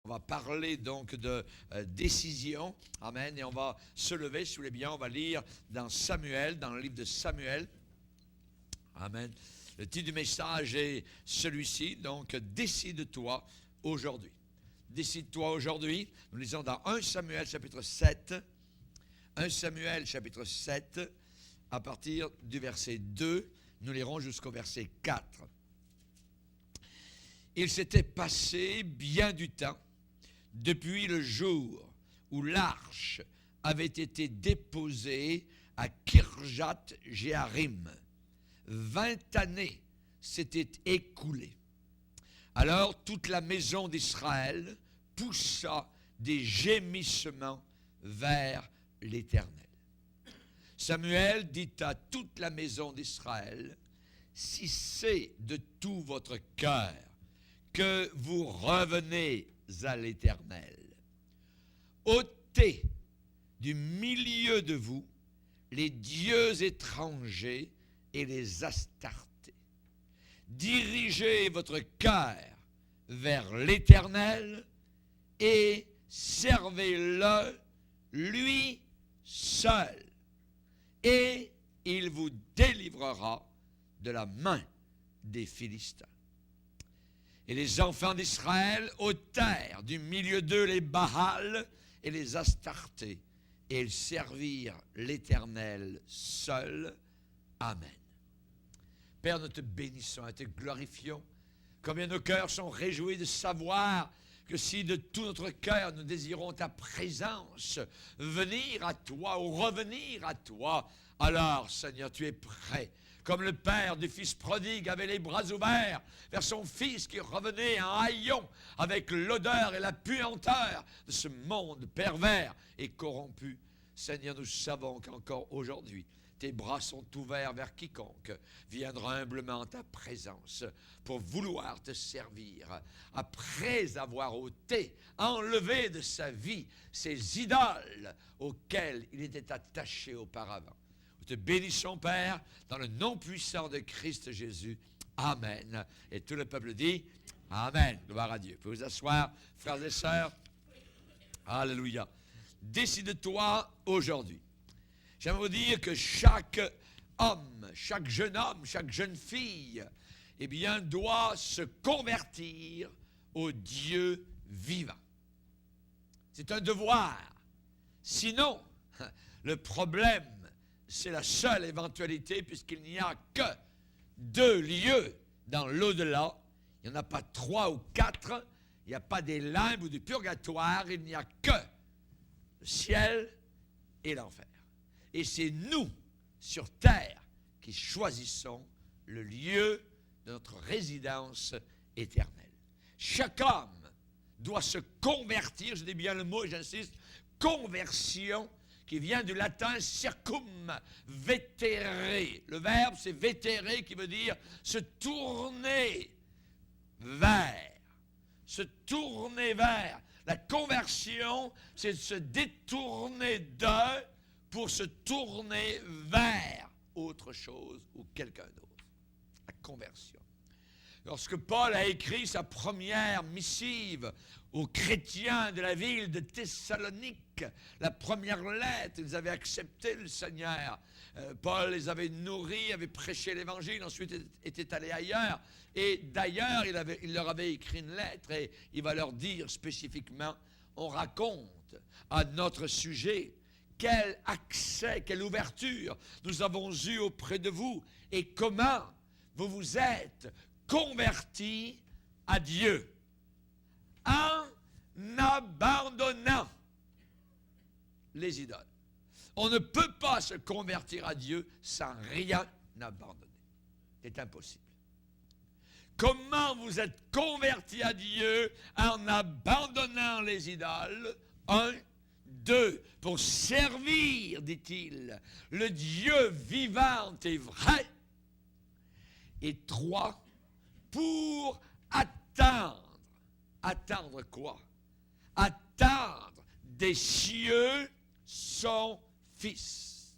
On va parler donc de décision. Amen. Et on va se lever, si vous voulez bien. On va lire dans Samuel, dans le livre de Samuel. Amen. Le titre du message est celui-ci. Donc, décide-toi aujourd'hui. Décide-toi aujourd'hui. Nous lisons dans 1 Samuel chapitre 7. 1 Samuel chapitre 7, à partir du verset 2. Nous lirons jusqu'au verset 4. Il s'était passé bien du temps depuis le jour où l'arche avait été déposée à Kirjat-Jéarim. 20 années s'étaient écoulées. Alors toute la maison d'Israël poussa des gémissements vers l'Éternel. Samuel dit à toute la maison d'Israël, « Si c'est de tout votre cœur que vous revenez à l'Éternel, ôtez du milieu de vous les dieux étrangers et les Astartés. Dirigez votre cœur vers l'Éternel et servez-le lui seul, et il vous délivrera de la main des Philistins. » Et les enfants d'Israël ôtèrent du milieu d'eux les Baals et les Astartés, et ils servirent l'Éternel seul. Amen. Père, nous te bénissons et te glorifions. Combien nos cœurs sont réjouis de savoir que si de tout notre cœur nous désirons ta présence, venir à toi ou revenir à toi, alors, Seigneur, tu es prêt. Comme le père du fils prodigue avait les bras ouverts vers son fils qui revenait en haillons avec l'odeur et la puanteur de ce monde pervers et corrompu. Seigneur, nous savons qu'encore aujourd'hui, tes bras sont ouverts vers quiconque viendra humblement en ta présence pour vouloir te servir. Après avoir ôté, enlevé de sa vie ces idoles auxquelles il était attaché auparavant. Nous te bénissons, Père, dans le nom puissant de Christ Jésus. Amen. Et tout le peuple dit Amen. Gloire à Dieu. Vous pouvez vous asseoir, frères et sœurs. Alléluia. Décide-toi aujourd'hui. J'aimerais vous dire que chaque homme, chaque jeune fille, eh bien, doit se convertir au Dieu vivant. C'est un devoir. Sinon, le problème, c'est la seule éventualité, puisqu'il n'y a que 2 lieux dans l'au-delà. Il n'y en a pas 3 ou 4. Il n'y a pas des limbes ou du purgatoire. Il n'y a que le ciel et l'enfer. Et c'est nous, sur terre, qui choisissons le lieu de notre résidence éternelle. Chaque homme doit se convertir, je dis bien le mot et j'insiste, conversion, qui vient du latin circum, vétérer. Le verbe, c'est vétérer, qui veut dire se tourner vers. Se tourner vers. La conversion, c'est de se détourner de pour se tourner vers autre chose ou quelqu'un d'autre. La conversion. Lorsque Paul a écrit sa première missive aux chrétiens de la ville de Thessalonique, la première lettre, ils avaient accepté le Seigneur. Paul les avait nourris, avait prêché l'Évangile, ensuite était allé ailleurs. Et d'ailleurs, il leur avait écrit une lettre et il va leur dire spécifiquement, on raconte à notre sujet quel accès, quelle ouverture nous avons eu auprès de vous et comment vous vous êtes convertis à Dieu en abandonnant les idoles. On ne peut pas se convertir à Dieu sans rien abandonner. C'est impossible. Comment vous êtes convertis à Dieu en abandonnant les idoles? 1, 2, pour servir, dit-il, le Dieu vivant et vrai. Et 3, pour attendre. Attendre quoi? Attendre des cieux son Fils,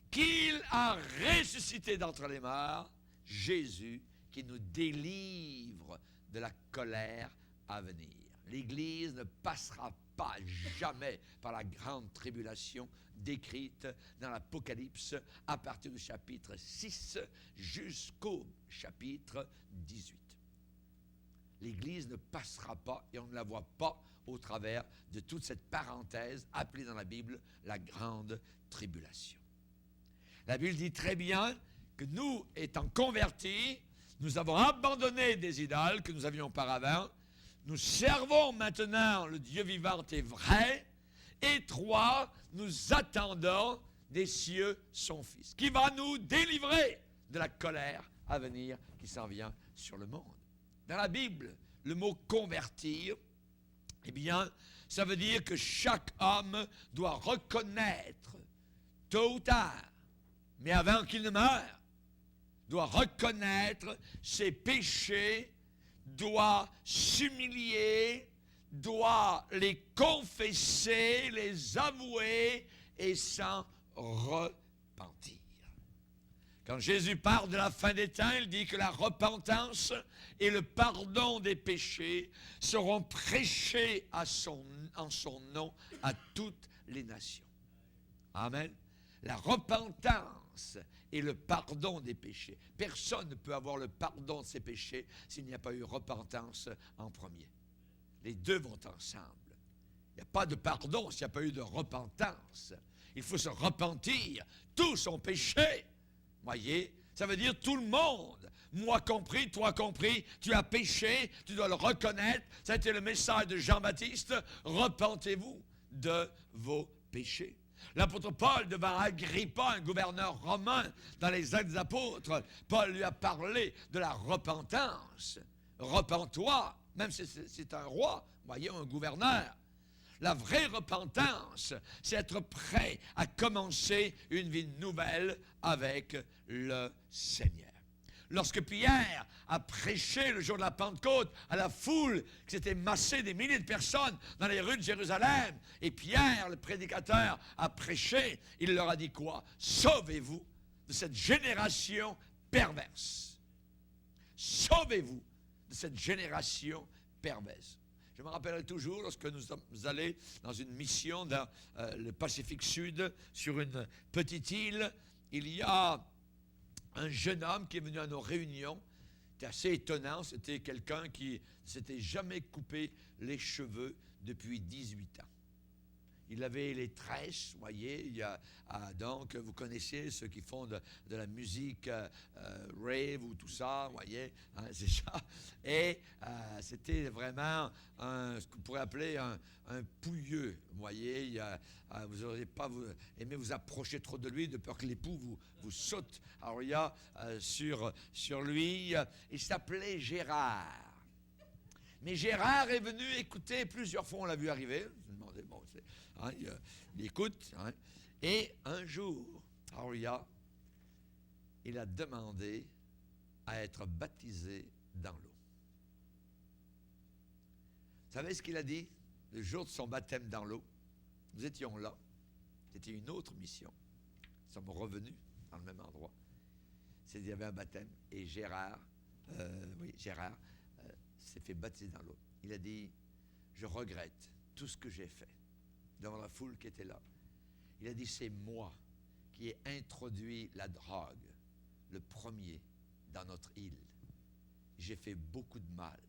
qu'il a ressuscité d'entre les morts, Jésus, qui nous délivre de la colère à venir. l'Église ne passera pas jamais par la grande tribulation décrite dans l'Apocalypse à partir du chapitre 6 jusqu'au chapitre 18. L'Église ne passera pas et on ne la voit pas au travers de toute cette parenthèse appelée dans la Bible la grande tribulation. La Bible dit très bien que nous, étant convertis, nous avons abandonné des idoles que nous avions auparavant. Nous servons maintenant le Dieu vivant et vrai. Et 3, nous attendons des cieux son Fils, qui va nous délivrer de la colère à venir qui s'en vient sur le monde. Dans la Bible, le mot convertir, eh bien, ça veut dire que chaque homme doit reconnaître, tôt ou tard, mais avant qu'il ne meure, doit reconnaître ses péchés, doit s'humilier, doit les confesser, les avouer et s'en repentir. Quand Jésus parle de la fin des temps, il dit que la repentance et le pardon des péchés seront prêchés en son nom à toutes les nations. Amen. La repentance et le pardon des péchés. Personne ne peut avoir le pardon de ses péchés s'il n'y a pas eu repentance en premier. Les deux vont ensemble. Il n'y a pas de pardon s'il n'y a pas eu de repentance. Il faut se repentir. Tout son péché. Voyez, ça veut dire tout le monde. Moi compris, toi compris, tu as péché, tu dois le reconnaître. Ça a été le message de Jean-Baptiste. Repentez-vous de vos péchés. L'apôtre Paul, devant Agrippa, un gouverneur romain, dans les Actes des Apôtres, Paul lui a parlé de la repentance. Repens-toi, même si c'est un roi, voyez, un gouverneur. La vraie repentance, c'est être prêt à commencer une vie nouvelle avec le Seigneur. Lorsque Pierre a prêché le jour de la Pentecôte à la foule qui s'était massée des milliers de personnes dans les rues de Jérusalem, et Pierre, le prédicateur, a prêché, il leur a dit quoi? Sauvez-vous de cette génération perverse. Sauvez-vous de cette génération perverse. Je me rappellerai toujours lorsque nous sommes allés dans une mission dans le Pacifique Sud, sur une petite île, il y a un jeune homme qui est venu à nos réunions. C'était assez étonnant, c'était quelqu'un qui ne s'était jamais coupé les cheveux depuis 18 ans. Il avait les tresses, vous voyez, donc vous connaissez ceux qui font de la musique rave ou tout ça, vous voyez, hein, c'est ça. Et c'était vraiment ce qu'on pourrait appeler un pouilleux, vous voyez. Vous n'auriez pas aimé vous approcher trop de lui de peur que l'époux vous saute. Alors il y a sur lui, il s'appelait Gérard. Mais Gérard est venu écouter plusieurs fois, on l'a vu arriver. Je me demandais, bon, hein, il écoute. Hein, et un jour, il a demandé à être baptisé dans l'eau. Vous savez ce qu'il a dit le jour de son baptême dans l'eau? Nous étions là. C'était une autre mission. Nous sommes revenus dans le même endroit. Il y avait un baptême. Et Gérard s'est fait baptiser dans l'eau. Il a dit, je regrette tout ce que j'ai fait devant la foule qui était là. Il a dit, c'est moi qui ai introduit la drogue, le premier, dans notre île. J'ai fait beaucoup de mal.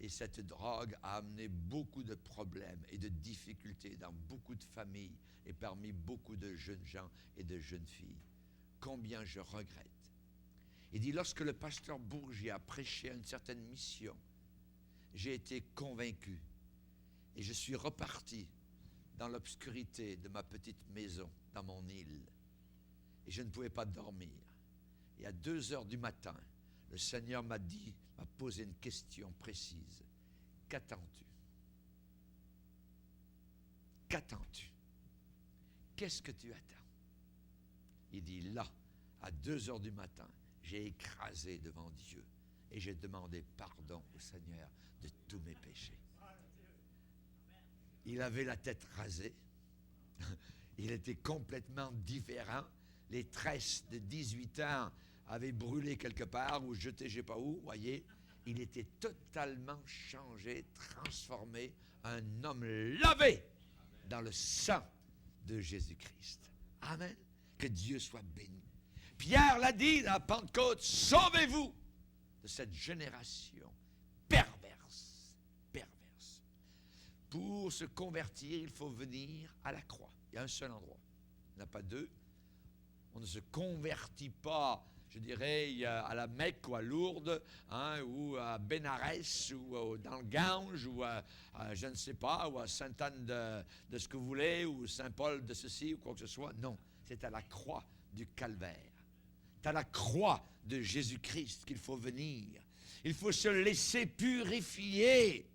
Et cette drogue a amené beaucoup de problèmes et de difficultés dans beaucoup de familles et parmi beaucoup de jeunes gens et de jeunes filles. Combien je regrette. Il dit, lorsque le pasteur Bourgier a prêché à une certaine mission, j'ai été convaincu et je suis reparti dans l'obscurité de ma petite maison, dans mon île. Et je ne pouvais pas dormir. Et à 2 heures du matin, le Seigneur m'a posé une question précise. Qu'attends-tu? Qu'attends-tu? Qu'est-ce que tu attends? Il dit, là, à 2 heures du matin, j'ai écrasé devant Dieu et j'ai demandé pardon au Seigneur de tous mes péchés. Il avait la tête rasée. Il était complètement différent. Les tresses de 18 ans avaient brûlé quelque part ou jeté je ne sais pas où, voyez. il était totalement changé, transformé, un homme lavé dans le sang de Jésus-Christ. Amen. Que Dieu soit béni. Pierre l'a dit dans la Pentecôte, sauvez-vous de cette génération perverse. Perverse. Pour se convertir, il faut venir à la croix. Il y a un seul endroit. Il n'y en a pas deux. On ne se convertit pas, je dirais, à la Mecque ou à Lourdes, hein, ou à Bénarès, ou dans le Gange, ou à je ne sais pas, ou à Sainte-Anne de ce que vous voulez, ou Saint-Paul de ceci, ou quoi que ce soit. Non, c'est à la croix du Calvaire. C'est à la croix de Jésus-Christ qu'il faut venir. Il faut se laisser purifier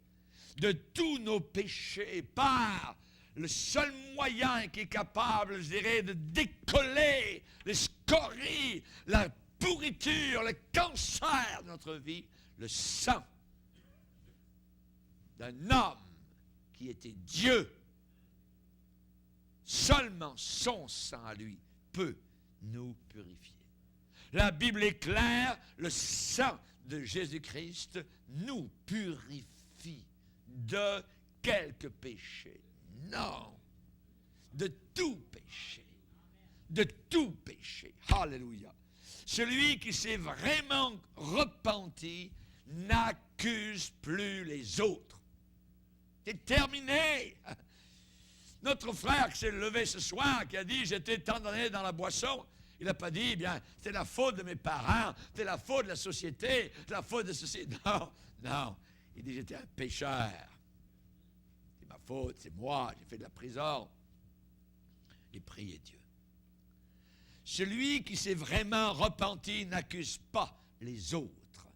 de tous nos péchés par le seul moyen qui est capable, je dirais, de décoller les scories, la pourriture, le cancer de notre vie, le sang d'un homme qui était Dieu. Seulement son sang à lui peut nous purifier. La Bible est claire, le sang de Jésus-Christ nous purifie de quelque péché. Non, de tout péché. De tout péché. Alléluia. Celui qui s'est vraiment repenti n'accuse plus les autres. C'est terminé. Notre frère qui s'est levé ce soir, qui a dit « J'étais tant d'années dans la boisson », il n'a pas dit « Bien, c'est la faute de mes parents, c'est la faute de la société, c'est la faute de ceci. » Non, non. Il dit « J'étais un pécheur. C'est ma faute, c'est moi, j'ai fait de la prison. » Et priez Dieu. Celui qui s'est vraiment repenti n'accuse pas les autres.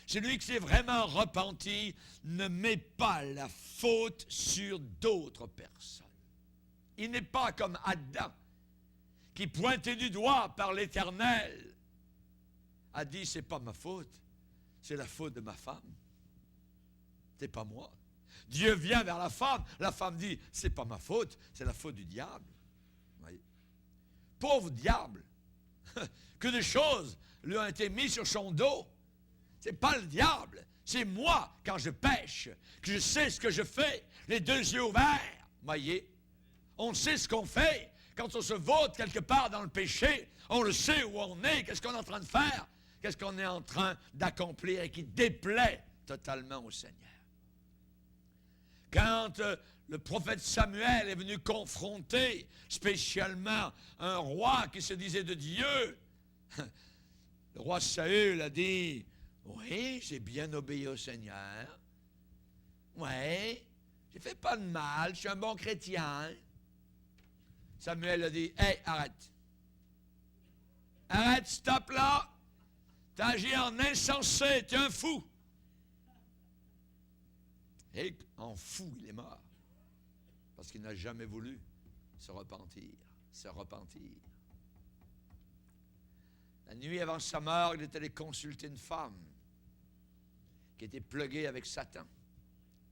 Celui qui s'est vraiment repenti ne met pas la faute sur d'autres personnes. Il n'est pas comme Adam, qui, pointé du doigt par l'Éternel, a dit, c'est pas ma faute, c'est la faute de ma femme. C'est pas moi. Dieu vient vers la femme dit, c'est pas ma faute, c'est la faute du diable. Vous voyez? Pauvre diable, que de choses lui ont été mises sur son dos. C'est pas le diable, c'est moi, quand je pêche, que je sais ce que je fais, les deux yeux ouverts. Vous voyez? On sait ce qu'on fait. Quand on se vautre quelque part dans le péché, on le sait où on est, qu'est-ce qu'on est en train de faire, qu'est-ce qu'on est en train d'accomplir et qui déplaît totalement au Seigneur. Quand le prophète Samuel est venu confronter spécialement un roi qui se disait de Dieu, le roi Saül a dit, oui, j'ai bien obéi au Seigneur, oui, j'ai fait pas de mal, je suis un bon chrétien. Samuel a dit, hey, arrête. Arrête, stop là. T'as agi en insensé, t'es un fou. Et en fou, il est mort. Parce qu'il n'a jamais voulu se repentir. Se repentir. La nuit avant sa mort, il est allé consulter une femme qui était pluguée avec Satan,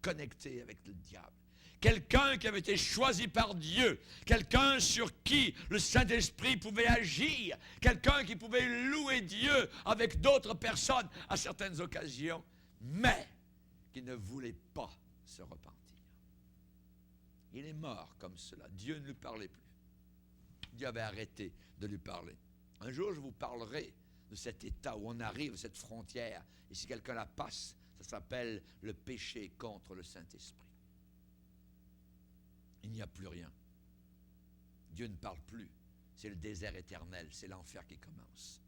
connectée avec le diable. Quelqu'un qui avait été choisi par Dieu, quelqu'un sur qui le Saint-Esprit pouvait agir, quelqu'un qui pouvait louer Dieu avec d'autres personnes à certaines occasions, mais qui ne voulait pas se repentir. Il est mort comme cela. Dieu ne lui parlait plus. Dieu avait arrêté de lui parler. Un jour, je vous parlerai de cet état où on arrive à cette frontière, et si quelqu'un la passe, ça s'appelle le péché contre le Saint-Esprit. Il n'y a plus rien. Dieu ne parle plus. C'est le désert éternel, c'est l'enfer qui commence.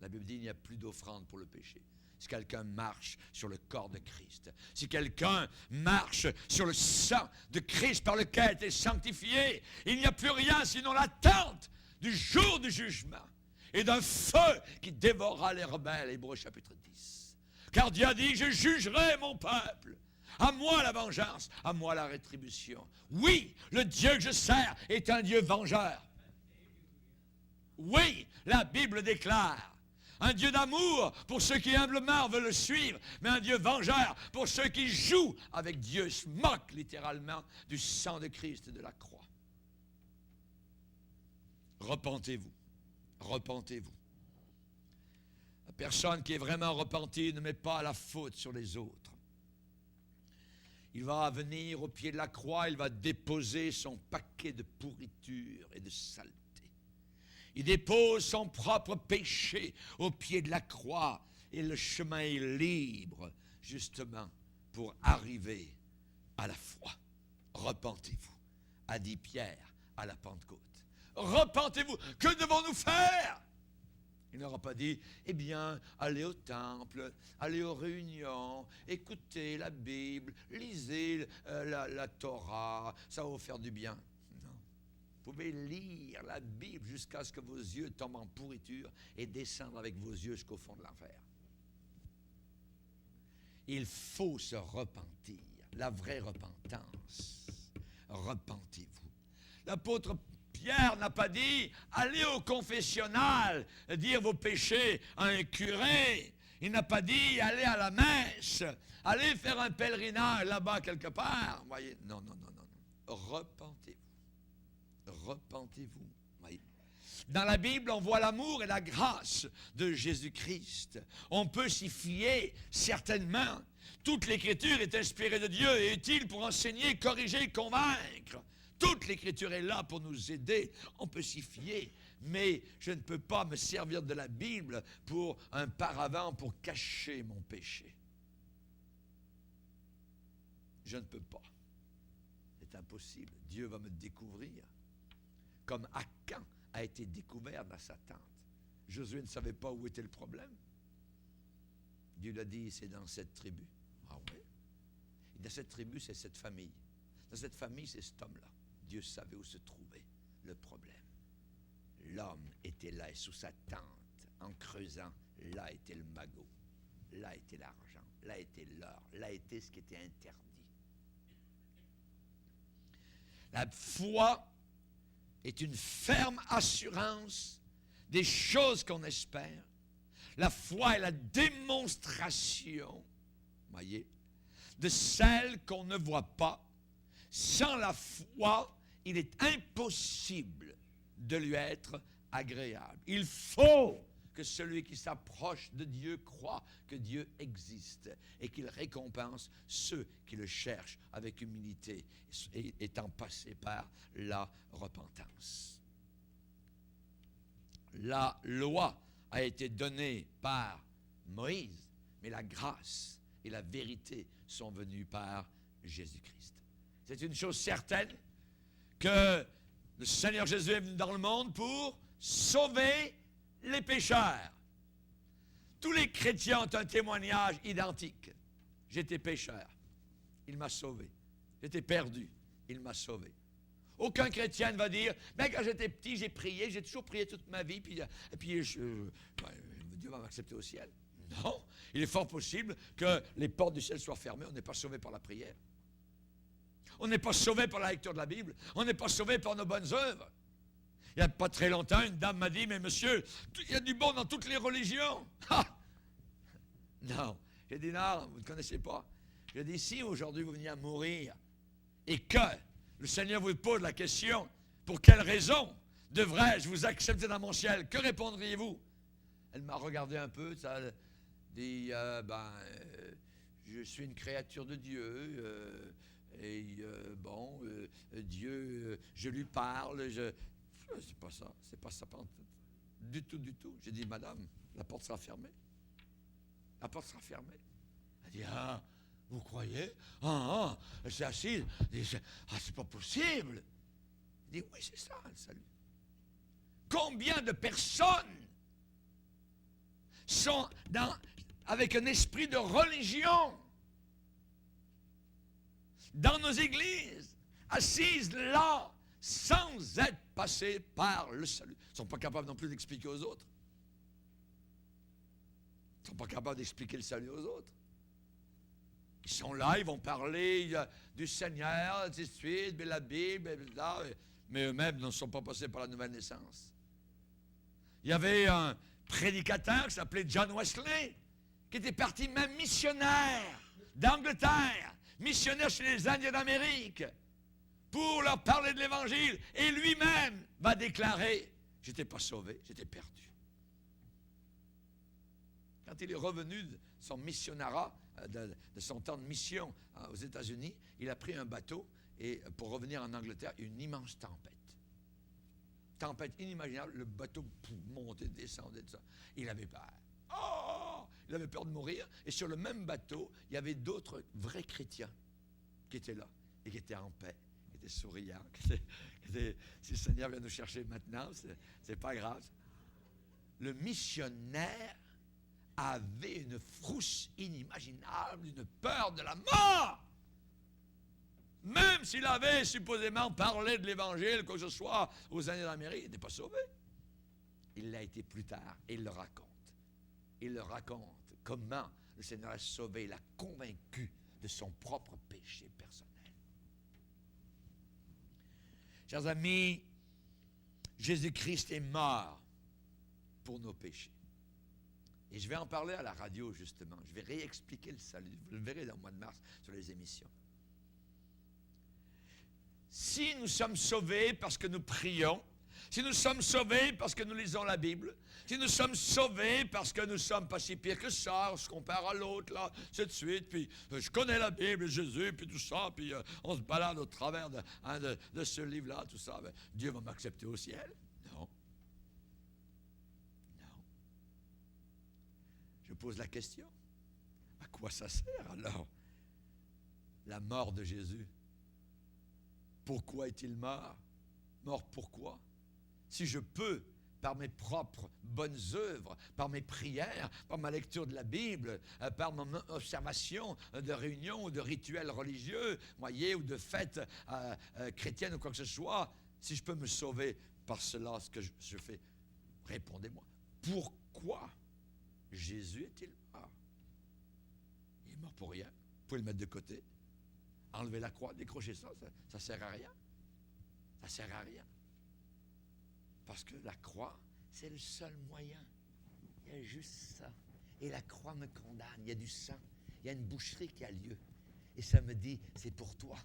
La Bible dit qu'il n'y a plus d'offrande pour le péché. Si quelqu'un marche sur le corps de Christ, si quelqu'un marche sur le sang de Christ par lequel il est sanctifié, il n'y a plus rien sinon l'attente du jour du jugement et d'un feu qui dévorera les rebelles. Hébreux chapitre 10. Car Dieu a dit, je jugerai mon peuple. À moi la vengeance, à moi la rétribution. Oui, le Dieu que je sers est un Dieu vengeur. Oui, la Bible déclare un Dieu d'amour pour ceux qui humblement veulent le suivre, mais un Dieu vengeur pour ceux qui jouent avec Dieu, se moquent littéralement du sang de Christ et de la croix. Repentez-vous. Repentez-vous. personne qui est vraiment repentie ne met pas la faute sur les autres. Il va venir au pied de la croix, il va déposer son paquet de pourriture et de saleté. Il dépose son propre péché au pied de la croix et le chemin est libre, justement, pour arriver à la foi. Repentez-vous, a dit Pierre à la Pentecôte. Repentez-vous, que devons-nous faire? Il n'aura pas dit, eh bien, allez au temple, allez aux réunions, écoutez la Bible, lisez la Torah, ça va vous faire du bien. Non. Vous pouvez lire la Bible jusqu'à ce que vos yeux tombent en pourriture et descendre avec vos yeux jusqu'au fond de l'enfer. Il faut se repentir, la vraie repentance. Repentez-vous. L'apôtre Pierre n'a pas dit « Allez au confessionnal, dire vos péchés à un curé ». Il n'a pas dit « Allez à la messe, allez faire un pèlerinage là-bas quelque part ». Voyez, non. Repentez-vous. Repentez-vous. Voyez. Dans la Bible, on voit l'amour et la grâce de Jésus-Christ. On peut s'y fier, certainement. Toute l'Écriture est inspirée de Dieu et utile pour enseigner, corriger, convaincre. Toute l'Écriture est là pour nous aider. On peut s'y fier, mais je ne peux pas me servir de la Bible pour un paravent pour cacher mon péché. Je ne peux pas. C'est impossible. Dieu va me découvrir. Comme Akan a été découvert dans sa tente. Josué ne savait pas où était le problème. Dieu l'a dit, c'est dans cette tribu. Ah oui? Et dans cette tribu, c'est cette famille. Dans cette famille, c'est cet homme-là. Dieu savait où se trouvait le problème. L'homme était là et sous sa tente, en creusant, là était le magot, là était l'argent, là était l'or, là était ce qui était interdit. La foi est une ferme assurance des choses qu'on espère. La foi est la démonstration, voyez, de celles qu'on ne voit pas. Sans la foi, il est impossible de lui être agréable. Il faut que celui qui s'approche de Dieu croit que Dieu existe et qu'il récompense ceux qui le cherchent avec humilité, étant passés par la repentance. La loi a été donnée par Moïse, mais la grâce et la vérité sont venues par Jésus-Christ. C'est une chose certaine que le Seigneur Jésus est venu dans le monde pour sauver les pécheurs. Tous les chrétiens ont un témoignage identique. J'étais pécheur, il m'a sauvé. J'étais perdu, il m'a sauvé. Aucun chrétien ne va dire, ben quand j'étais petit, j'ai prié, j'ai toujours prié toute ma vie, puis Dieu va m'accepter au ciel. Non, il est fort possible que les portes du ciel soient fermées, on n'est pas sauvé par la prière. On n'est pas sauvé par la lecture de la Bible. On n'est pas sauvé par nos bonnes œuvres. Il n'y a pas très longtemps, une dame m'a dit, mais monsieur, il y a du bon dans toutes les religions. Ah! Non. J'ai dit, non, vous ne connaissez pas. J'ai dit, si aujourd'hui vous veniez à mourir et que le Seigneur vous pose la question, pour quelle raison devrais-je vous accepter dans mon ciel? Que répondriez-vous? Elle m'a regardé un peu, ça dit, je suis une créature de Dieu, Dieu, je lui parle, c'est pas ça du tout. J'ai dit, madame, la porte sera fermée. La porte sera fermée. Elle dit, ah, vous croyez? Elle s'est assise. Elle dit, c'est pas possible. Elle dit, oui, c'est ça, le salut. Combien de personnes sont avec un esprit de religion dans nos églises, assises là, sans être passées par le salut. Ils ne sont pas capables non plus d'expliquer aux autres. Ils ne sont pas capables d'expliquer le salut aux autres. Ils sont là, ils vont parler du Seigneur, ainsi de suite, la Bible, mais eux-mêmes ne sont pas passés par la nouvelle naissance. Il y avait un prédicateur qui s'appelait John Wesley, qui était parti même missionnaire d'Angleterre, missionnaire chez les Indiens d'Amérique, pour leur parler de l'Évangile, et lui-même va déclarer, j'étais pas sauvé, j'étais perdu. Quand il est revenu de son missionnarat, de son temps de mission aux États-Unis, il a pris un bateau et pour revenir en Angleterre, une immense tempête. Tempête inimaginable, le bateau montait, descendait, tout ça. Il avait peur. Oh! Il avait peur de mourir. Et sur le même bateau, il y avait d'autres vrais chrétiens qui étaient là et qui étaient en paix, qui étaient souriants, qui étaient, si le Seigneur vient nous chercher maintenant, c'est pas grave. Le missionnaire avait une frousse inimaginable, une peur de la mort. Même s'il avait supposément parlé de l'Évangile, quoi que ce soit, aux années d'Amérique, il n'était pas sauvé. Il l'a été plus tard, et il le raconte. Il le raconte comment le Seigneur l'a sauvé, l'a convaincu de son propre péché personnel. Chers amis, Jésus-Christ est mort pour nos péchés. Et je vais en parler à la radio, justement. Je vais réexpliquer le salut. Vous le verrez dans le mois de mars sur les émissions. Si nous sommes sauvés parce que nous prions, si nous sommes sauvés parce que nous lisons la Bible, si nous sommes sauvés parce que nous ne sommes pas si pires que ça, on se compare à l'autre, là, c'est de suite, puis je connais la Bible, Jésus, puis tout ça, puis on se balade au travers de ce livre-là, tout ça, ben, Dieu va m'accepter au ciel? Non. Non. Je pose la question. À quoi ça sert alors, la mort de Jésus? Pourquoi est-il mort? Mort pourquoi? Si je peux, par mes propres bonnes œuvres, par mes prières, par ma lecture de la Bible, par mon observation de réunions ou de rituels religieux, voyez, ou de fêtes chrétiennes ou quoi que ce soit, si je peux me sauver par cela, ce que je fais, répondez-moi. Pourquoi Jésus est-il mort? Il est mort pour rien. Vous pouvez le mettre de côté. Enlever la croix, décrocher ça ne sert à rien. Ça ne sert à rien. Parce que la croix, c'est le seul moyen. Il y a juste ça. Et la croix me condamne. Il y a du sang. Il y a une boucherie qui a lieu. Et ça me dit, c'est pour toi.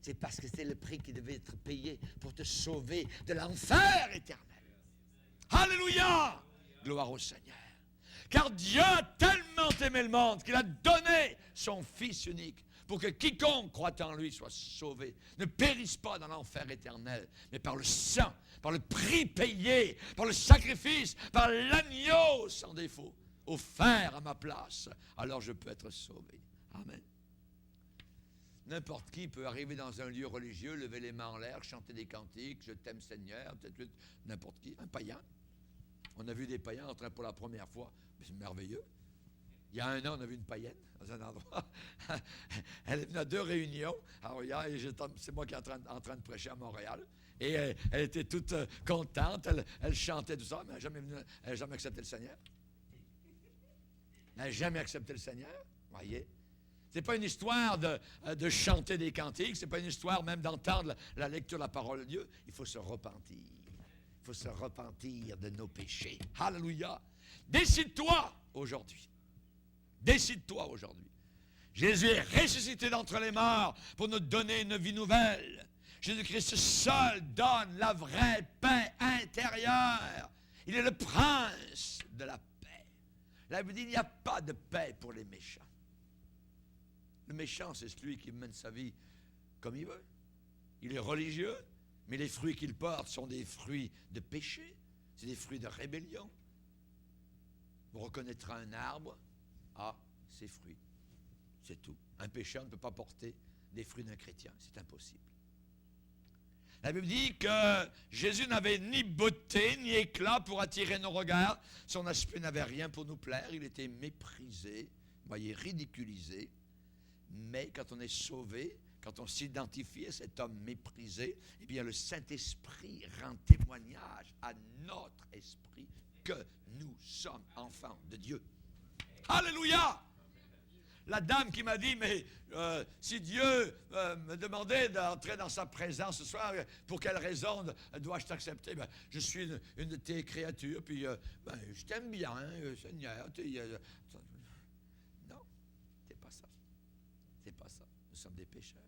C'est parce que c'est le prix qui devait être payé pour te sauver de l'enfer éternel. Alléluia! Gloire au Seigneur. Car Dieu a tellement aimé le monde qu'il a donné son Fils unique pour que quiconque croit en lui soit sauvé, ne périsse pas dans l'enfer éternel, mais par le sang, par le prix payé, par le sacrifice, par l'agneau sans défaut, offert à ma place, alors je peux être sauvé. Amen. N'importe qui peut arriver dans un lieu religieux, lever les mains en l'air, chanter des cantiques, je t'aime Seigneur, peut-être n'importe qui, un païen. On a vu des païens entrer pour la première fois, c'est merveilleux. Il y a un an, on a vu une païenne dans un endroit. Elle est venue à 2 réunions. Alors, hier, c'est moi qui est en train de prêcher à Montréal. Et elle était toute contente. Elle chantait tout ça, mais elle n'a jamais accepté le Seigneur. Elle n'a jamais accepté le Seigneur. Voyez? Ce n'est pas une histoire de chanter des cantiques. Ce n'est pas une histoire même d'entendre la lecture de la parole de Dieu. Il faut se repentir. Il faut se repentir de nos péchés. Alléluia! Décide-toi aujourd'hui. Décide-toi aujourd'hui. Jésus est ressuscité d'entre les morts pour nous donner une vie nouvelle. Jésus-Christ seul donne la vraie paix intérieure. Il est le prince de la paix. La Bible dit qu'il n'y a pas de paix pour les méchants. Le méchant, c'est celui qui mène sa vie comme il veut. Il est religieux, mais les fruits qu'il porte sont des fruits de péché. C'est des fruits de rébellion. Vous reconnaîtrez un arbre à ses fruits. C'est tout. Un pécheur ne peut pas porter des fruits d'un chrétien. C'est impossible. La Bible dit que Jésus n'avait ni beauté ni éclat pour attirer nos regards. Son aspect n'avait rien pour nous plaire. Il était méprisé, voyez, ridiculisé. Mais quand on est sauvé, quand on s'identifie à cet homme méprisé, eh bien le Saint-Esprit rend témoignage à notre esprit que nous sommes enfants de Dieu. Alléluia! La dame qui m'a dit, mais si Dieu me demandait d'entrer dans sa présence ce soir, pour quelle raison dois-je t'accepter? Ben, je suis une de tes créatures, puis je t'aime bien, Seigneur. Non, c'est pas ça. C'est pas ça. Nous sommes des pécheurs.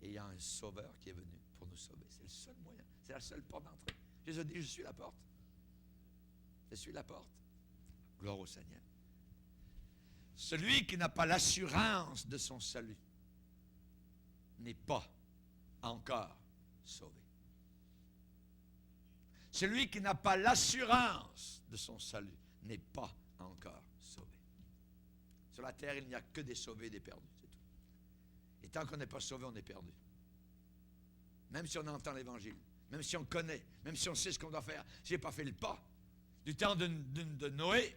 Et il y a un sauveur qui est venu pour nous sauver. C'est le seul moyen. C'est la seule porte d'entrée. Jésus dit, je suis la porte. Je suis la porte. Gloire au Seigneur. Celui qui n'a pas l'assurance de son salut n'est pas encore sauvé. Celui qui n'a pas l'assurance de son salut n'est pas encore sauvé. Sur la terre, il n'y a que des sauvés et des perdus, c'est tout. Et tant qu'on n'est pas sauvé, on est perdu. Même si on entend l'Évangile, même si on connaît, même si on sait ce qu'on doit faire, si je n'ai pas fait le pas. Du temps de Noé,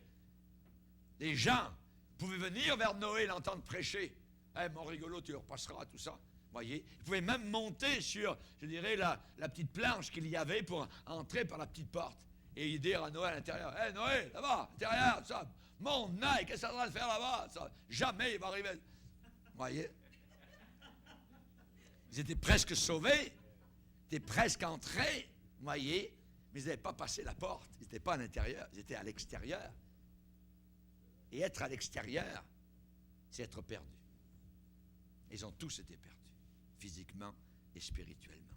les gens pouvaient venir vers Noé, l'entendre prêcher. Hey, mon rigolo, tu repasseras, tout ça. Voyez, ils pouvaient même monter sur, je dirais, la petite planche qu'il y avait pour entrer par la petite porte. Et dire à Noé à l'intérieur, hey Noé, là-bas, à l'intérieur, ça, mon œil, qu'est-ce que ça doit faire là-bas? Ça, jamais il va arriver. Voyez? Ils étaient presque sauvés, ils étaient presque entrés, voyez, mais ils n'avaient pas passé la porte, ils n'étaient pas à l'intérieur, ils étaient à l'extérieur. Et être à l'extérieur, c'est être perdu. Ils ont tous été perdus, physiquement et spirituellement.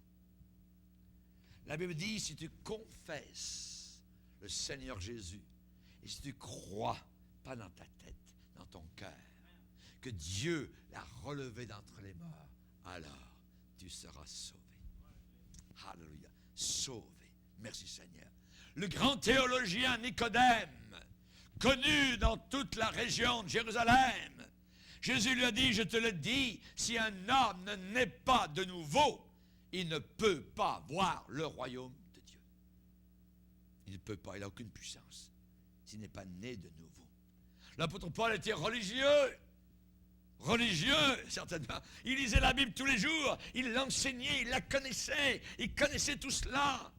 La Bible dit, si tu confesses le Seigneur Jésus, et si tu crois, pas dans ta tête, dans ton cœur, que Dieu l'a relevé d'entre les morts, alors tu seras sauvé. Alléluia. Sauvé. Merci Seigneur. Le grand théologien Nicodème, connu dans toute la région de Jérusalem, Jésus lui a dit, je te le dis, si un homme ne naît pas de nouveau, il ne peut pas voir le royaume de Dieu. Il ne peut pas, il n'a aucune puissance s'il n'est pas né de nouveau. L'apôtre Paul était religieux, certainement. Il lisait la Bible tous les jours, il l'enseignait, il la connaissait, il connaissait tout cela.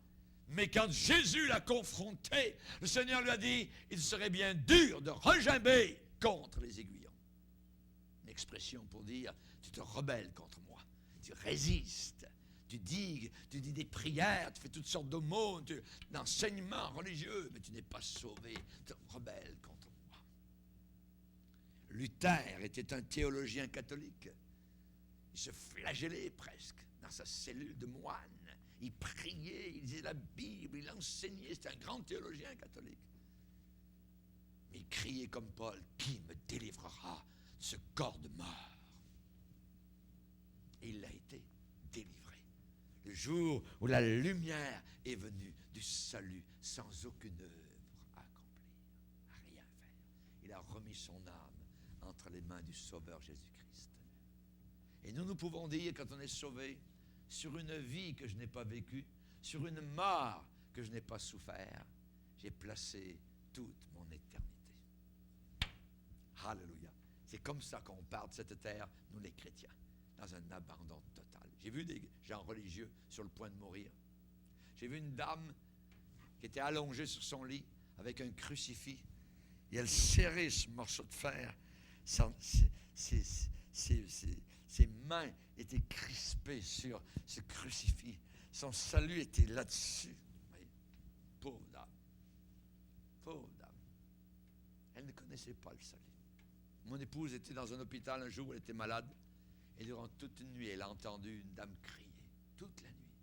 Mais quand Jésus l'a confronté, le Seigneur lui a dit, il serait bien dur de regimber contre les aiguillons. Une expression pour dire, tu te rebelles contre moi, tu résistes, tu dis des prières, tu fais toutes sortes d'aumônes, d'enseignements religieux, mais tu n'es pas sauvé, tu te rebelles contre moi. Luther était un théologien catholique. Il se flagellait presque dans sa cellule de moine. Il priait, il lisait la Bible, il enseignait, c'était un grand théologien catholique. Mais il criait comme Paul, qui me délivrera de ce corps de mort? Et il a été délivré. Le jour où la lumière est venue du salut sans aucune œuvre à accomplir, à rien faire. Il a remis son âme entre les mains du Sauveur Jésus-Christ. Et nous pouvons dire, quand on est sauvé, sur une vie que je n'ai pas vécue, sur une mort que je n'ai pas souffert, j'ai placé toute mon éternité. Alléluia. C'est comme ça qu'on part de cette terre, nous les chrétiens, dans un abandon total. J'ai vu des gens religieux sur le point de mourir. J'ai vu une dame qui était allongée sur son lit avec un crucifix et elle serrait ce morceau de fer. Ses mains étaient crispées sur ce crucifix. Son salut était là-dessus. Oui. Pauvre dame. Pauvre dame. Elle ne connaissait pas le salut. Mon épouse était dans un hôpital un jour où elle était malade. Et durant toute une nuit, elle a entendu une dame crier. Toute la nuit.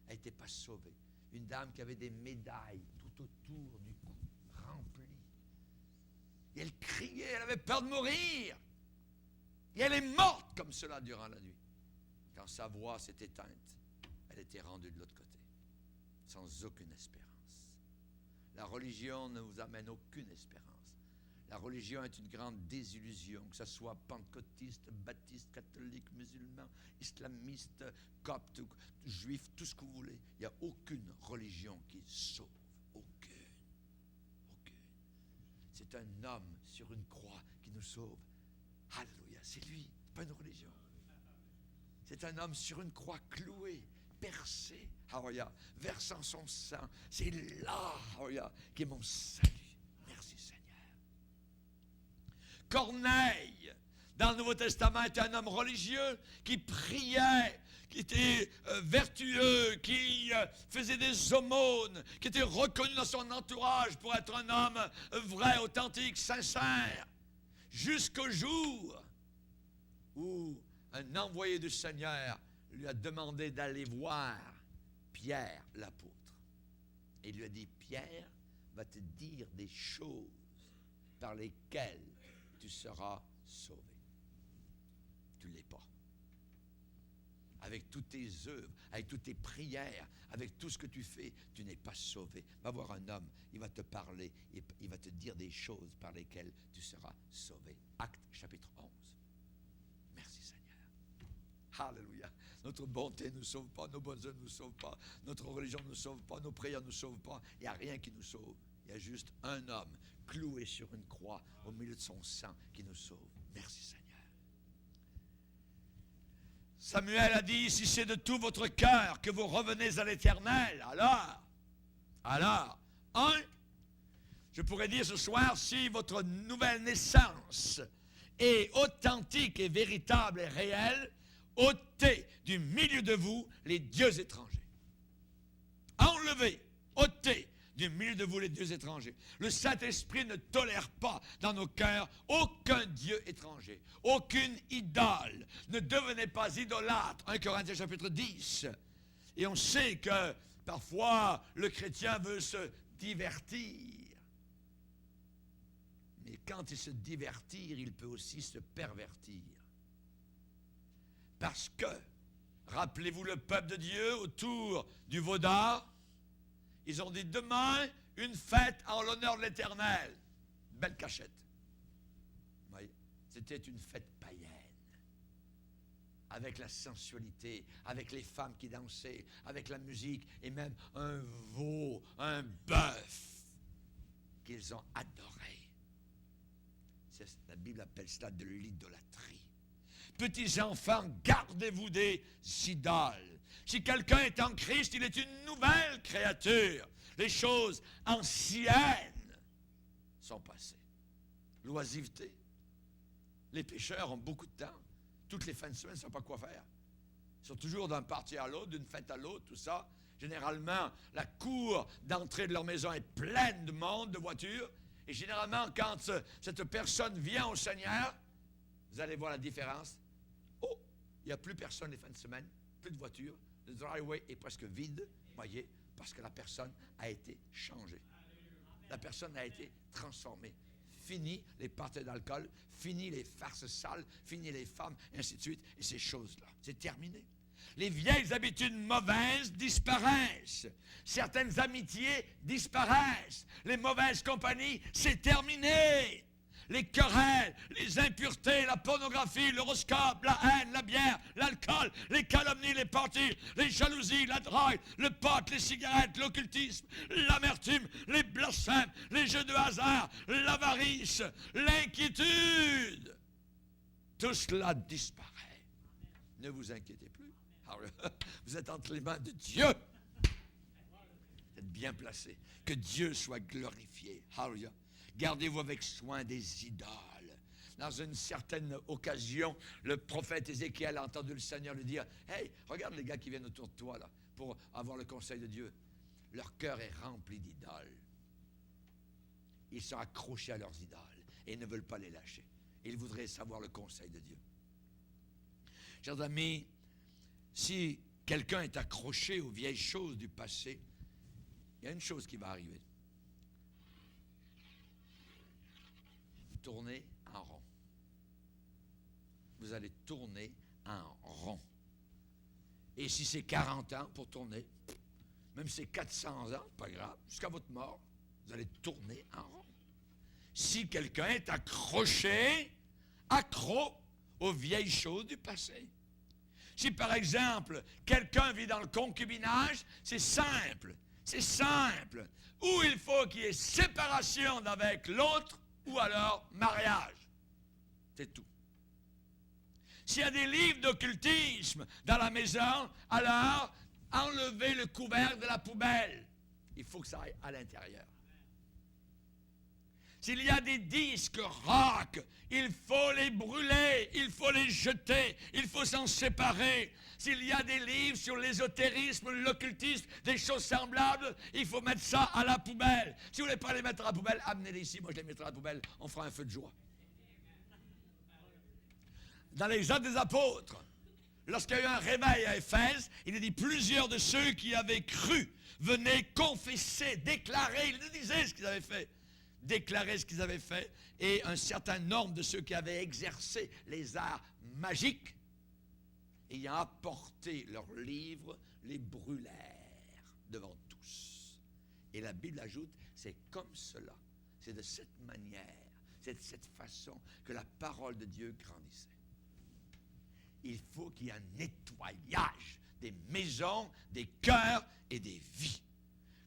Elle n'était pas sauvée. Une dame qui avait des médailles tout autour du cou, remplies. Et elle criait, elle avait peur de mourir. Et elle est morte comme cela durant la nuit. Quand sa voix s'est éteinte, elle était rendue de l'autre côté, sans aucune espérance. La religion ne vous amène aucune espérance. La religion est une grande désillusion, que ce soit pentecôtiste, baptiste, catholique, musulman, islamiste, copte, juif, tout ce que vous voulez. Il n'y a aucune religion qui sauve. Aucune. Aucune. C'est un homme sur une croix qui nous sauve. Alléluia, c'est lui, pas une religion. C'est un homme sur une croix cloué, percé, alléluia, versant son sang. C'est là, alléluia, qui est mon salut. Merci Seigneur. Corneille, dans le Nouveau Testament, était un homme religieux qui priait, qui était vertueux, qui faisait des aumônes, qui était reconnu dans son entourage pour être un homme vrai, authentique, sincère. Jusqu'au jour où un envoyé du Seigneur lui a demandé d'aller voir Pierre l'apôtre. Et il lui a dit, Pierre va te dire des choses par lesquelles tu seras sauvé. Tu ne l'es pas. Avec toutes tes œuvres, avec toutes tes prières, avec tout ce que tu fais, tu n'es pas sauvé. Va voir un homme, il va te parler, il va te dire des choses par lesquelles tu seras sauvé. Actes chapitre 11. Merci Seigneur. Alléluia. Notre bonté ne nous sauve pas, nos bonnes œuvres ne nous sauvent pas, notre religion ne nous sauve pas, nos prières ne nous sauvent pas. Il n'y a rien qui nous sauve. Il y a juste un homme cloué sur une croix au milieu de son sang qui nous sauve. Merci Seigneur. Samuel a dit, si c'est de tout votre cœur que vous revenez à l'Éternel, alors, je pourrais dire ce soir, si votre nouvelle naissance est authentique et véritable et réelle, ôtez du milieu de vous les dieux étrangers. Enlevez, ôtez du milieu de vous les dieux étrangers. Le Saint-Esprit ne tolère pas dans nos cœurs aucun dieu étranger, aucune idole. Ne devenez pas idolâtre. 1 Corinthiens chapitre 10. Et on sait que parfois le chrétien veut se divertir. Mais quand il se divertit, il peut aussi se pervertir. Parce que, rappelez-vous le peuple de Dieu autour du veau d'or, ils ont dit demain, une fête en l'honneur de l'Éternel. Belle cachette. Oui, c'était une fête païenne. Avec la sensualité, avec les femmes qui dansaient, avec la musique, et même un veau, un bœuf qu'ils ont adoré. La Bible appelle cela de l'idolâtrie. Petits enfants, gardez-vous des idoles. Si quelqu'un est en Christ, il est une nouvelle créature. Les choses anciennes sont passées. L'oisiveté. Les pécheurs ont beaucoup de temps. Toutes les fins de semaine, ils ne savent pas quoi faire. Ils sont toujours d'un parti à l'autre, d'une fête à l'autre, tout ça. Généralement, la cour d'entrée de leur maison est pleine de monde, de voitures. Et généralement, quand cette personne vient au Seigneur, vous allez voir la différence. Oh, il n'y a plus personne les fins de semaine, plus de voitures. Le driveway est presque vide, voyez, parce que la personne a été changée. La personne a été transformée. Fini les parties d'alcool, fini les farces sales, fini les femmes, et ainsi de suite. Et ces choses-là, c'est terminé. Les vieilles habitudes mauvaises disparaissent. Certaines amitiés disparaissent. Les mauvaises compagnies, c'est terminé. Les querelles, les impuretés, la pornographie, l'horoscope, la haine, la bière, l'alcool, les calomnies, les parties, les jalousies, la drogue, le pot, les cigarettes, l'occultisme, l'amertume, les blasphèmes, les jeux de hasard, l'avarice, l'inquiétude. Tout cela disparaît. Ne vous inquiétez plus. Vous êtes entre les mains de Dieu. Vous êtes bien placés. Que Dieu soit glorifié. Hallelujah. Gardez-vous avec soin des idoles. Dans une certaine occasion, le prophète Ézéchiel a entendu le Seigneur lui dire, « Hey, regarde les gars qui viennent autour de toi là, pour avoir le conseil de Dieu. Leur cœur est rempli d'idoles. Ils sont accrochés à leurs idoles et ils ne veulent pas les lâcher. Ils voudraient savoir le conseil de Dieu. » Chers amis, si quelqu'un est accroché aux vieilles choses du passé, il y a une chose qui va arriver. Tourner en rond. Vous allez tourner en rond. Et si c'est 40 ans pour tourner, même si c'est 400 ans, pas grave, jusqu'à votre mort, vous allez tourner en rond. Si quelqu'un est accro aux vieilles choses du passé. Si par exemple, quelqu'un vit dans le concubinage, c'est simple. C'est simple. Ou il faut qu'il y ait séparation avec l'autre, ou alors mariage. C'est tout. S'il y a des livres d'occultisme dans la maison, alors enlevez le couvercle de la poubelle. Il faut que ça aille à l'intérieur. S'il y a des disques rock, il faut les brûler, il faut les jeter, il faut s'en séparer. S'il y a des livres sur l'ésotérisme, l'occultisme, des choses semblables, il faut mettre ça à la poubelle. Si vous ne voulez pas les mettre à la poubelle, amenez-les ici, moi je les mettrai à la poubelle, on fera un feu de joie. Dans les Actes des Apôtres, lorsqu'il y a eu un réveil à Éphèse, il est dit plusieurs de ceux qui avaient cru venaient confesser, déclarer, ils nous disaient ce qu'ils avaient fait. déclaré ce qu'ils avaient fait, et un certain nombre de ceux qui avaient exercé les arts magiques, ayant apporté leurs livres, les brûlèrent devant tous. Et la Bible ajoute, c'est comme cela, c'est de cette manière, c'est de cette façon que la parole de Dieu grandissait. Il faut qu'il y ait un nettoyage des maisons, des cœurs et des vies.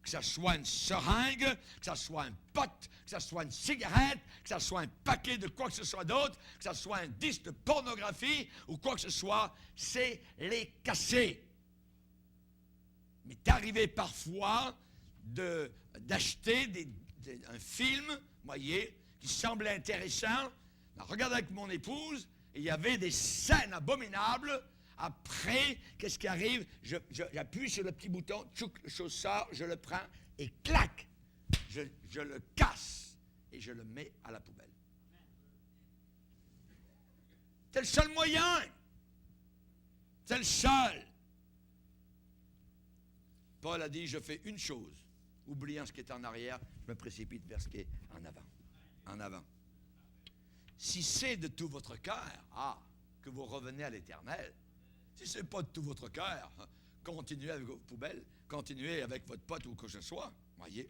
Que ce soit une seringue, que ce soit un pote, que ce soit une cigarette, que ce soit un paquet de quoi que ce soit d'autre, que ce soit un disque de pornographie ou quoi que ce soit, c'est les casser. Mais t'arrivé parfois d'acheter un film, voyez, qui semblait intéressant. Regarde avec mon épouse, et il y avait des scènes abominables. Après, qu'est-ce qui arrive? J'appuie sur le petit bouton, tchouk, le chose sort, je le prends et clac, je le casse et je le mets à la poubelle. C'est le seul moyen. C'est le seul. Paul a dit, je fais une chose. Oubliant ce qui est en arrière, je me précipite vers ce qui est en avant. En avant. Si c'est de tout votre cœur, que vous revenez à l'Éternel, si ce n'est pas de tout votre cœur, continuez avec vos poubelles, continuez avec votre pote ou quoi que ce soit, voyez.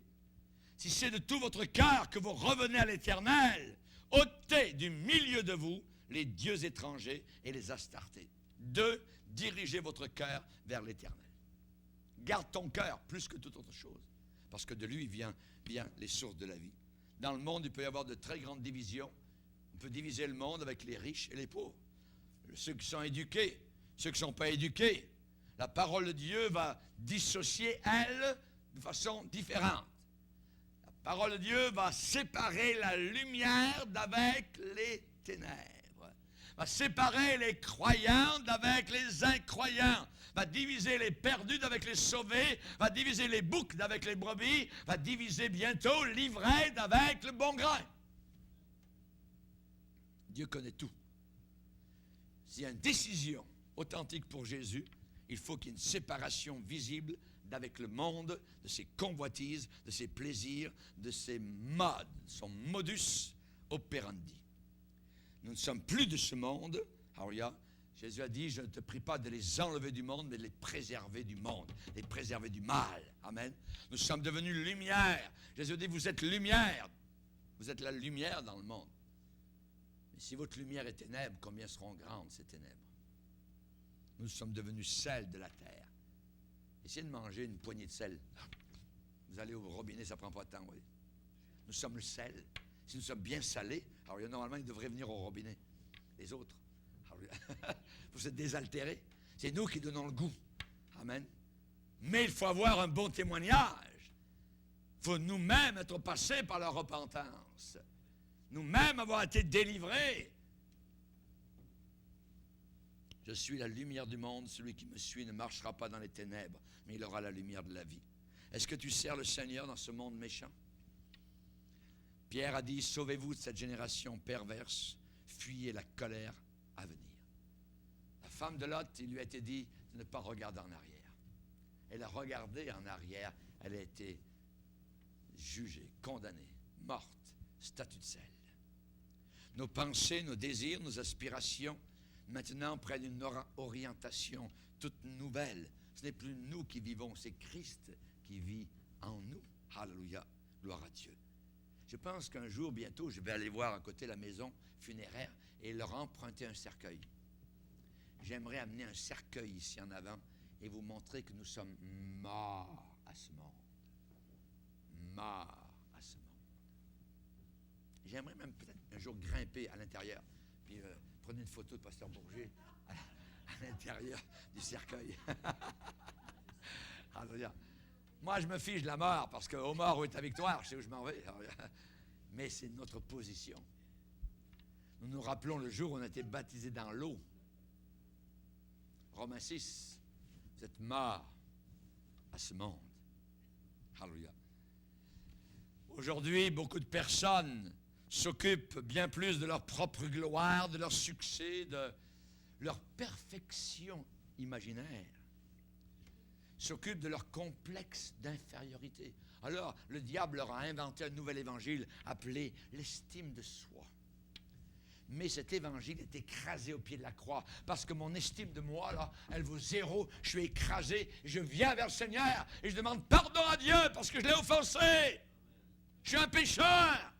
Si c'est de tout votre cœur que vous revenez à l'Éternel, ôtez du milieu de vous les dieux étrangers et les astartés. 2, dirigez votre cœur vers l'Éternel. Garde ton cœur plus que toute autre chose, parce que de lui vient les sources de la vie. Dans le monde, il peut y avoir de très grandes divisions. On peut diviser le monde avec les riches et les pauvres. Ceux qui sont éduqués, ceux qui ne sont pas éduqués. La parole de Dieu va dissocier, elle, de façon différente. La parole de Dieu va séparer la lumière d'avec les ténèbres. Va séparer les croyants d'avec les incroyants. Va diviser les perdus d'avec les sauvés. Va diviser les boucs d'avec les brebis. Va diviser bientôt l'ivraie d'avec le bon grain. Dieu connaît tout. S'il y a une décision authentique pour Jésus, il faut qu'il y ait une séparation visible d'avec le monde, de ses convoitises, de ses plaisirs, de ses modes, son modus operandi. Nous ne sommes plus de ce monde. Alléluia. Jésus a dit, je ne te prie pas de les enlever du monde, mais de les préserver du monde, les préserver du mal. Amen. Nous sommes devenus lumière. Jésus a dit, vous êtes lumière. Vous êtes la lumière dans le monde. Mais si votre lumière est ténèbre, combien seront grandes ces ténèbres? Nous sommes devenus sel de la terre. Essayez de manger une poignée de sel. Vous allez au robinet, ça ne prend pas de temps. Oui. Nous sommes le sel. Si nous sommes bien salés, alors normalement, ils devraient venir au robinet. Les autres. Vous êtes désaltérés. C'est nous qui donnons le goût. Amen. Mais il faut avoir un bon témoignage. Il faut nous-mêmes être passés par la repentance. Nous-mêmes avoir été délivrés. Je suis la lumière du monde. Celui qui me suit ne marchera pas dans les ténèbres, mais il aura la lumière de la vie. Est-ce que tu sers le Seigneur dans ce monde méchant? Pierre a dit, sauvez-vous de cette génération perverse, fuyez la colère à venir. La femme de Lot, il lui a été dit de ne pas regarder en arrière. Elle a regardé en arrière, elle a été jugée, condamnée, morte, statue de sel. Nos pensées, nos désirs, nos aspirations, maintenant prennent une orientation toute nouvelle. Ce n'est plus nous qui vivons, c'est Christ qui vit en nous. Alléluia, gloire à Dieu. Je pense qu'un jour, bientôt, je vais aller voir à côté la maison funéraire et leur emprunter un cercueil. J'aimerais amener un cercueil ici en avant et vous montrer que nous sommes morts à ce monde. Morts à ce monde. J'aimerais même peut-être un jour grimper à l'intérieur, puis prenez une photo de Pasteur Bourget à l'intérieur du cercueil. Alléluia. Moi, je me fiche de la mort, parce qu'au mort où est ta victoire, je sais où je m'en vais. Mais c'est notre position. Nous nous rappelons le jour où on a été baptisés dans l'eau. Romains 6, vous êtes morts à ce monde. Alléluia. Aujourd'hui, beaucoup de personnes s'occupent bien plus de leur propre gloire, de leur succès, de leur perfection imaginaire. s'occupent de leur complexe d'infériorité. Alors, le diable leur a inventé un nouvel évangile appelé l'estime de soi. Mais cet évangile est écrasé au pied de la croix parce que mon estime de moi, là, elle vaut zéro. Je suis écrasé, je viens vers le Seigneur et je demande pardon à Dieu parce que je l'ai offensé. Je suis un pécheur.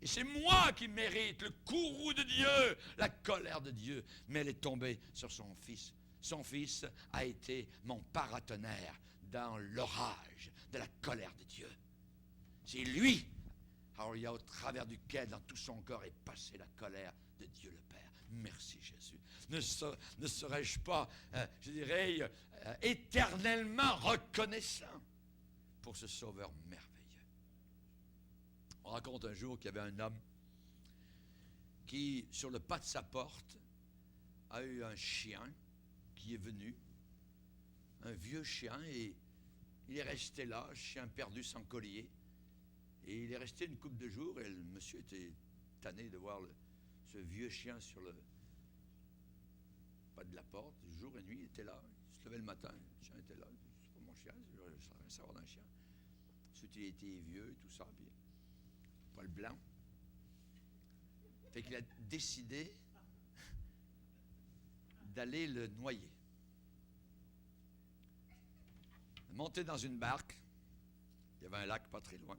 Et c'est moi qui mérite le courroux de Dieu, la colère de Dieu. Mais elle est tombée sur son fils. Son fils a été mon paratonnerre dans l'orage de la colère de Dieu. C'est lui, alors il y a au travers duquel, dans tout son corps, est passée la colère de Dieu le Père. Merci Jésus. Ne serais-je pas, je dirais, éternellement reconnaissant pour ce Sauveur merveilleux. On raconte un jour qu'il y avait un homme qui, sur le pas de sa porte, a eu un chien qui est venu, un vieux chien, et il est resté là, chien perdu sans collier, et il est resté une couple de jours, et le monsieur était tanné de voir ce vieux chien sur le pas de la porte, jour et nuit, il était là, il se levait le matin, le chien était là, c'est pas mon chien, je ne sais rien savoir d'un chien. Ensuite, il était vieux et tout ça, puis poil blanc. Fait qu'il a décidé d'aller le noyer. Monté dans une barque, il y avait un lac pas très loin,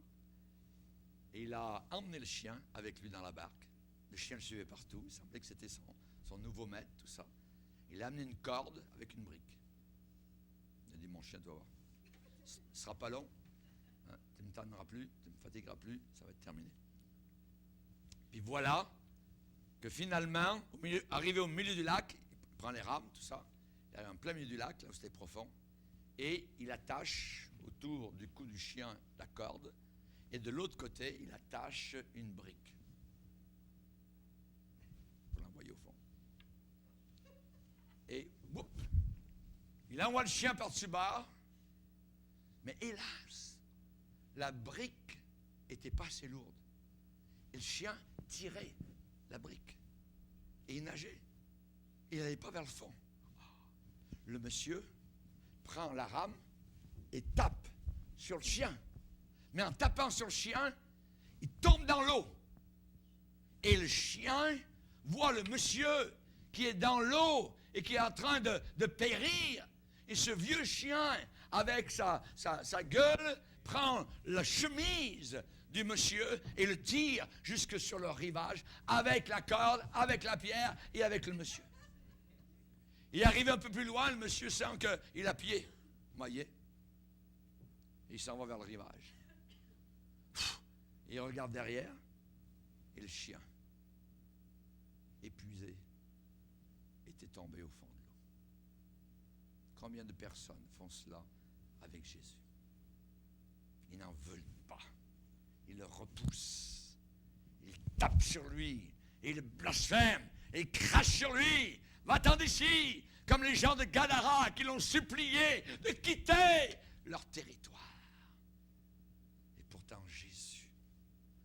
et il a emmené le chien avec lui dans la barque. Le chien le suivait partout, il semblait que c'était son nouveau maître, tout ça. Il a amené une corde avec une brique. Il a dit, mon chien, tu vas voir, ce ne sera pas long, hein, tu ne me tanneras plus, tu ne me fatigueras plus, ça va être terminé. Puis voilà que finalement, arrivé au milieu du lac, il prend les rames, tout ça, il est en plein milieu du lac, là où c'était profond, et il attache autour du cou du chien la corde, et de l'autre côté, il attache une brique pour l'envoyer au fond. Et boum, il envoie le chien par-dessus bord, mais hélas, la brique n'était pas assez lourde. Et le chien tirait la brique. Et il nageait. Et il n'allait pas vers le fond. Le monsieur prend la rame et tape sur le chien. Mais en tapant sur le chien, il tombe dans l'eau. Et le chien voit le monsieur qui est dans l'eau et qui est en train de périr. Et ce vieux chien, avec sa gueule, prend la chemise du monsieur et le tire jusque sur le rivage avec la corde, avec la pierre et avec le monsieur. Il arrive un peu plus loin, le monsieur sent qu'il a pied mouillé. Il s'en va vers le rivage. Il regarde derrière et le chien, épuisé, était tombé au fond de l'eau. Combien de personnes font cela avec Jésus? Ils n'en veulent pas. Ils le repoussent. Ils tapent sur lui. Ils le blasphèment. Ils crachent sur lui. Va-t'en d'ici. Comme les gens de Gadara qui l'ont supplié de quitter leur territoire. Et pourtant Jésus,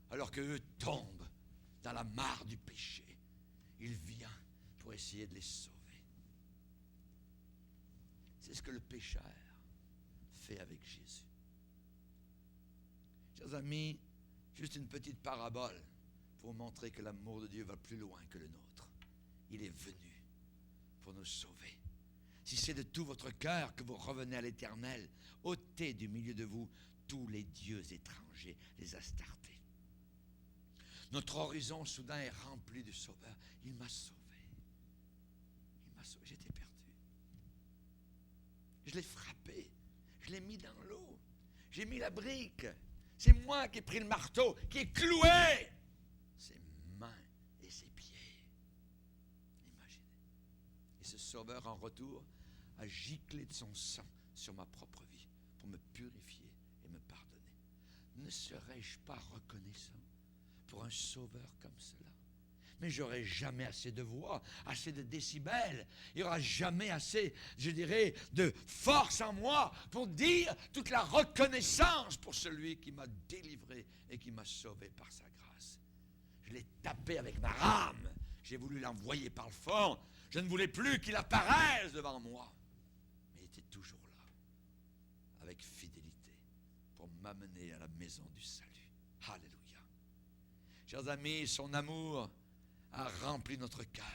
alors qu'eux tombent dans la mare du péché, il vient pour essayer de les sauver. C'est ce que le pécheur fait avec Jésus. Chers amis, juste une petite parabole pour montrer que l'amour de Dieu va plus loin que le nôtre. Il est venu pour nous sauver. Si c'est de tout votre cœur que vous revenez à l'Éternel, ôtez du milieu de vous tous les dieux étrangers, les Astartés. Notre horizon soudain est rempli du Sauveur. Il m'a sauvé. Il m'a sauvé. J'étais perdu. Je l'ai frappé. Je l'ai mis dans l'eau. J'ai mis la brique. C'est moi qui ai pris le marteau, qui ai cloué ses mains et ses pieds. Imaginez. Et ce Sauveur, en retour, a giclé de son sang sur ma propre vie pour me purifier et me pardonner. Ne serais-je pas reconnaissant pour un Sauveur comme cela? Mais j'aurai jamais assez de voix, assez de décibels. Il n'y aura jamais assez, je dirais, de force en moi pour dire toute la reconnaissance pour celui qui m'a délivré et qui m'a sauvé par sa grâce. Je l'ai tapé avec ma rame. J'ai voulu l'envoyer par le fond. Je ne voulais plus qu'il apparaisse devant moi. Mais il tu es toujours là, avec fidélité, pour m'amener à la maison du salut. Alléluia. Chers amis, son amour a rempli notre cœur.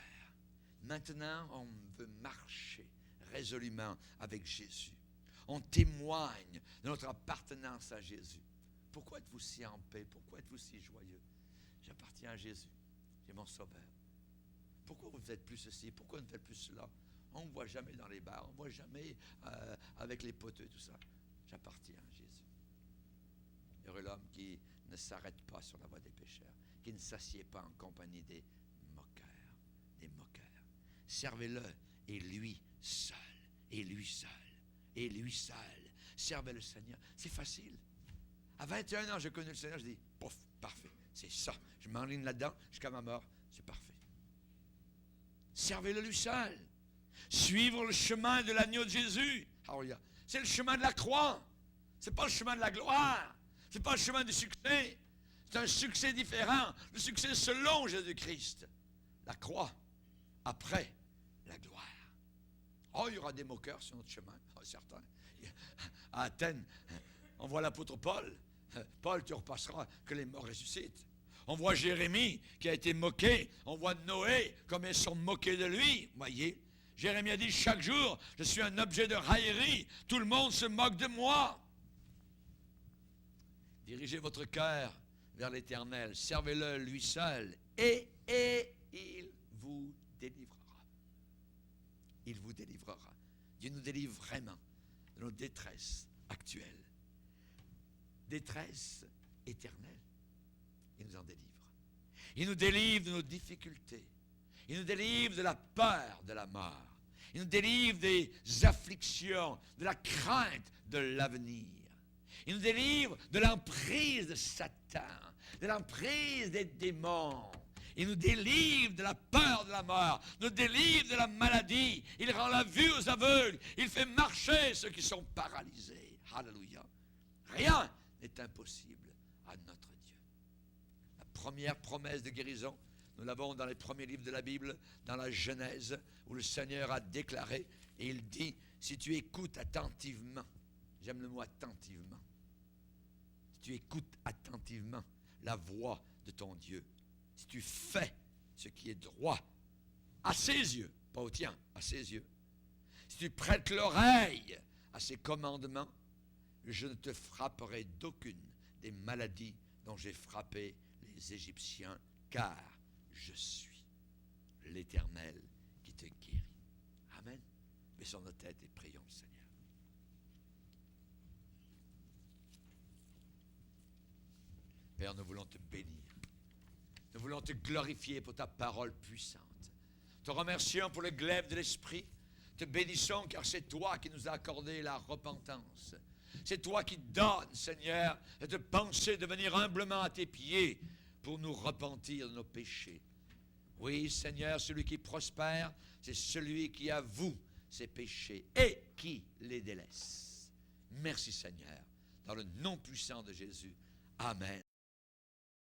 Maintenant, on veut marcher résolument avec Jésus. On témoigne de notre appartenance à Jésus. Pourquoi êtes-vous si en paix? Pourquoi êtes-vous si joyeux? J'appartiens à Jésus. J'ai mon sauveur. Pourquoi vous ne faites plus ceci? Pourquoi vous ne faites plus cela? On ne voit jamais dans les bars, on ne voit jamais avec les poteux, tout ça. J'appartiens à Jésus. Heureux l'homme qui ne s'arrête pas sur la voie des pécheurs, qui ne s'assied pas en compagnie des moqueurs, des moqueurs. Servez-le, et lui seul, et lui seul, et lui seul. Servez le Seigneur. C'est facile. À 21 ans, j'ai connu le Seigneur, je dis, pouf, parfait, c'est ça. Je m'enligne là-dedans jusqu'à ma mort, c'est parfait. Servez-le lui seul. Suivre le chemin de l'agneau de Jésus. Alléluia. C'est le chemin de la croix. C'est pas le chemin de la gloire. C'est pas le chemin du succès. C'est un succès différent. Le succès selon Jésus-Christ. La croix, après la gloire. Oh, il y aura des moqueurs sur notre chemin. Oh, certains. À Athènes, on voit l'apôtre Paul. Paul, tu repasseras que les morts ressuscitent. On voit Jérémie qui a été moqué. On voit Noé comme ils sont moqués de lui. Voyez, Jérémie a dit, chaque jour, je suis un objet de raillerie. Tout le monde se moque de moi. Dirigez votre cœur vers l'Éternel. Servez-le lui seul. Et il vous délivrera. Il vous délivrera. Dieu nous délivre vraiment de nos détresses actuelles. Détresse éternelle. Il nous en délivre. Il nous délivre de nos difficultés. Il nous délivre de la peur de la mort. Il nous délivre des afflictions, de la crainte de l'avenir. Il nous délivre de l'emprise de Satan, de l'emprise des démons. Il nous délivre de la peur de la mort, nous délivre de la maladie. Il rend la vue aux aveugles. Il fait marcher ceux qui sont paralysés. Alléluia. Rien n'est impossible à notre Dieu. La première promesse de guérison, nous l'avons dans les premiers livres de la Bible, dans la Genèse, où le Seigneur a déclaré, et il dit, si tu écoutes attentivement, j'aime le mot attentivement, si tu écoutes attentivement la voix de ton Dieu, si tu fais ce qui est droit à ses yeux, pas au tien, à ses yeux, si tu prêtes l'oreille à ses commandements, je ne te frapperai d'aucune des maladies dont j'ai frappé les Égyptiens, car je suis l'Éternel qui te guérit. Amen. Baissons nos têtes et prions le Seigneur. Père, nous voulons te bénir. Nous voulons te glorifier pour ta parole puissante. Te remercions pour le glaive de l'Esprit. Te bénissons car c'est toi qui nous as accordé la repentance. C'est toi qui donnes, Seigneur, cette pensée de venir humblement à tes pieds pour nous repentir de nos péchés. Oui, Seigneur, celui qui prospère, c'est celui qui avoue ses péchés et qui les délaisse. Merci, Seigneur. Dans le nom puissant de Jésus. Amen.